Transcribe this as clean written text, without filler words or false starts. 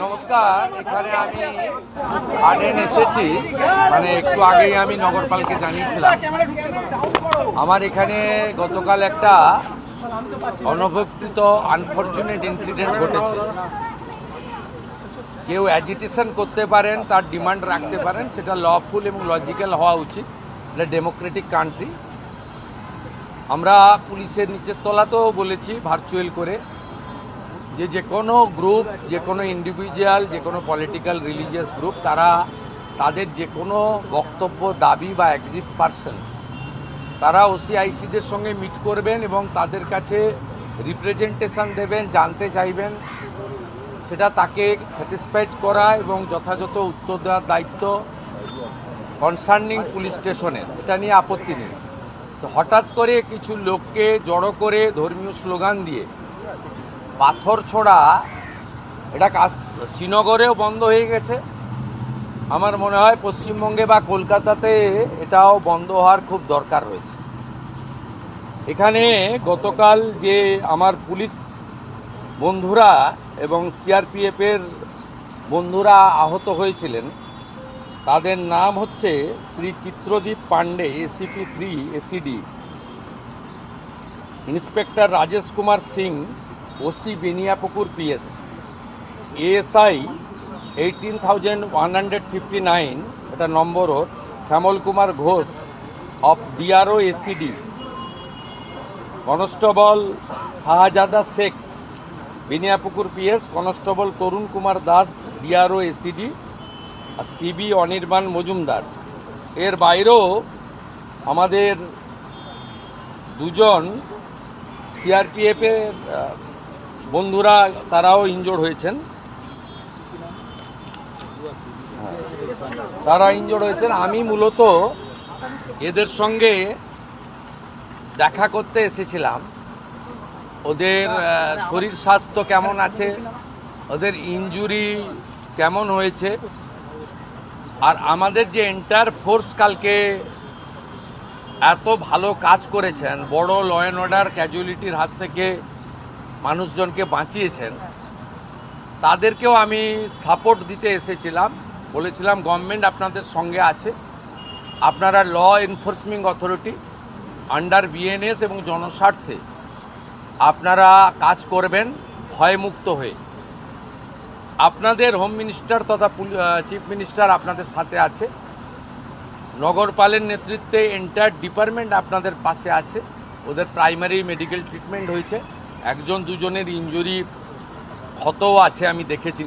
নমস্কার, এখানে আমি আর্ডেন এসেছি। মানে একটু আগেই আমি নগরপালকে জানিয়েছিলাম আমার এখানে গতকাল একটা অনভিপ্রেত আনফরচুনেট ইনসিডেন্ট ঘটেছে। কেউ অ্যাজিটেশন করতে পারেন, তার ডিমান্ড রাখতে পারেন, সেটা লফুল এবং লজিক্যাল হওয়া উচিত। এটা ডেমোক্রেটিক কান্ট্রি। আমরা পুলিশের নিচের তলাতেও বলেছি ভার্চুয়াল করে যে কোনো গ্রুপ, যে কোনো ইন্ডিভিজুয়াল, যে কোনো পলিটিক্যাল রিলিজিয়াস গ্রুপ, তারা তাদের যে কোনো বক্তব্য, দাবি বা অ্যাগ্রিড পারসন তারা ওসিআইসিদের সঙ্গে মিট করবেন এবং তাদের কাছে রিপ্রেজেন্টেশন দেবেন, জানতে চাইবেন, সেটা তাকে স্যাটিসফাইড করা এবং যথাযথ উত্তর দেওয়ার দায়িত্ব কনসার্নিং পুলিশ স্টেশনের। এটা নিয়ে আপত্তি নেই। তো হঠাৎ করে কিছু লোককে জড়ো করে ধর্মীয় স্লোগান দিয়ে পাথর ছোড়া, এটা শ্রীনগরেও বন্ধ হয়ে গেছে। আমার মনে হয় পশ্চিমবঙ্গে বা কলকাতাতে এটাও বন্ধ হওয়ার খুব দরকার রয়েছে। এখানে গতকাল যে আমার পুলিশ বন্ধুরা এবং সিআরপিএফের বন্ধুরা আহত হয়েছিলেন, তাদের নাম হচ্ছে Shri Chitradeep Pandey, ACP 3 ACD, inspector Rajesh Kumar Singh, OC Beniapukur PS, ASI 18,159, এটা নম্বর road, Shyamal Kumar Ghosh of DRO ACD, constable Shahjada Sheikh Beniapukur PS, constable Tarun Kumar Das DRO ACD, আর সিবি অনির্বাণ মজুমদার। এর বাইরেও আমাদের দুজন সিআরপিএফের বন্ধুরা, তারাও ইনজোর্ড হয়েছেন। আমি মূলত এদের সঙ্গে দেখা করতে এসেছিলাম। ওদের শরীর স্বাস্থ্য কেমন আছে, ওদের ইনজুরি কেমন হয়েছে, আর আমাদের যে এন্টায়ার ফোর্স কালকে এত ভালো কাজ করেছেন, বড় ল অ্যান্ড অর্ডার ক্যাজুয়ালিটির হাত থেকে মানুষজনকে বাঁচিয়েছেন, তাদেরকেও আমি সাপোর্ট দিতে এসেছিলাম। বলেছিলাম গভর্নমেন্ট আপনাদের সঙ্গে আছে, আপনারা law enforcement authority under BNS এবং জনস্বার্থে আপনারা কাজ করবেন ভয়মুক্ত হয়ে। আপনাদের হোম মিনিস্টার তথা চিফ মিনিস্টার আপনাদের সাথে আছে, নগরপালের নেতৃত্বে এন্টায়ার ডিপার্টমেন্ট আপনাদের পাশে আছে। ওদের প্রাইমারি মেডিকেল ট্রিটমেন্ট হয়েছে, একজন দুজনের ইনজুরি ক্ষতও আছে, আমি দেখেছি।